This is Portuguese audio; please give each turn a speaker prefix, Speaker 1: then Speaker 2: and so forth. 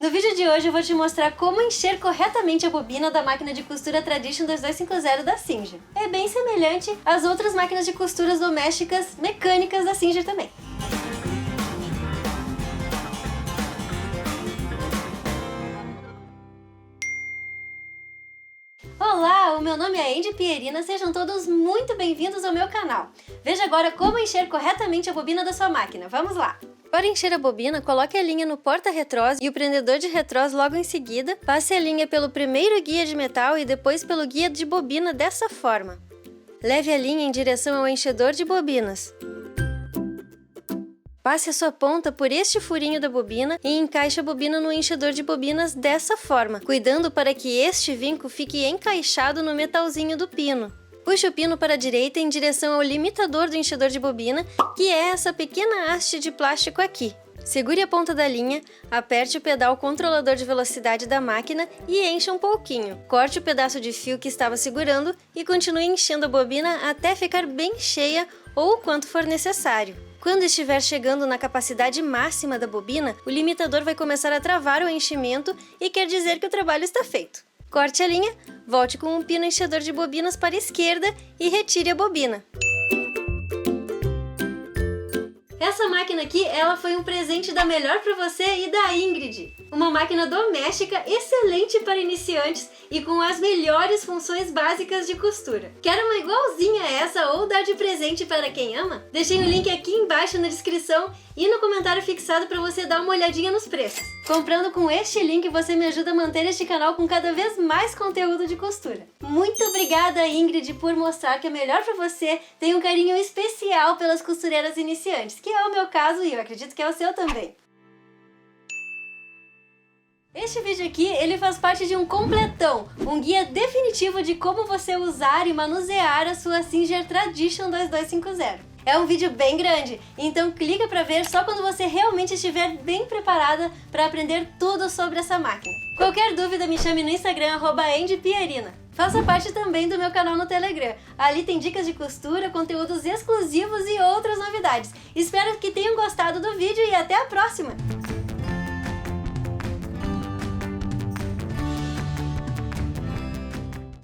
Speaker 1: No vídeo de hoje eu vou te mostrar como encher corretamente a bobina da máquina de costura Tradition 2250 da Singer. É bem semelhante às outras máquinas de costuras domésticas mecânicas da Singer também. Olá, o meu nome é Andy Pierina, sejam todos muito bem-vindos ao meu canal. Veja agora como encher corretamente a bobina da sua máquina, vamos lá! Para encher a bobina, coloque a linha no porta-retrós e o prendedor de retrós logo em seguida. Passe a linha pelo primeiro guia de metal e depois pelo guia de bobina dessa forma. Leve a linha em direção ao enchedor de bobinas. Passe a sua ponta por este furinho da bobina e encaixe a bobina no enchedor de bobinas dessa forma, cuidando para que este vinco fique encaixado no metalzinho do pino. Puxe o pino para a direita em direção ao limitador do enchedor de bobina, que é essa pequena haste de plástico aqui. Segure a ponta da linha, aperte o pedal controlador de velocidade da máquina e encha um pouquinho. Corte o pedaço de fio que estava segurando e continue enchendo a bobina até ficar bem cheia ou o quanto for necessário. Quando estiver chegando na capacidade máxima da bobina, o limitador vai começar a travar o enchimento e quer dizer que o trabalho está feito. Corte a linha, volte com um pino enchedor de bobinas para a esquerda e retire a bobina. Essa máquina aqui, ela foi um presente da Melhor Pra Você e da Ingrid. Uma máquina doméstica excelente para iniciantes e com as melhores funções básicas de costura. Quer uma igualzinha a essa ou dar de presente para quem ama? Deixei o link aqui embaixo na descrição e no comentário fixado para você dar uma olhadinha nos preços. Comprando com este link você me ajuda a manter este canal com cada vez mais conteúdo de costura. Muito obrigada, Ingrid, por mostrar que a Melhor Pra Você tem um carinho especial pelas costureiras iniciantes, que é o meu caso e eu acredito que é o seu também. Este vídeo aqui, ele faz parte de um completão, um guia definitivo de como você usar e manusear a sua Singer Tradition 2250. É um vídeo bem grande, então clica para ver só quando você realmente estiver bem preparada para aprender tudo sobre essa máquina. Qualquer dúvida me chame no Instagram @AndyPierina. Faça parte também do meu canal no Telegram. Ali tem dicas de costura, conteúdos exclusivos e outras novidades. Espero que tenham gostado do vídeo e até a próxima!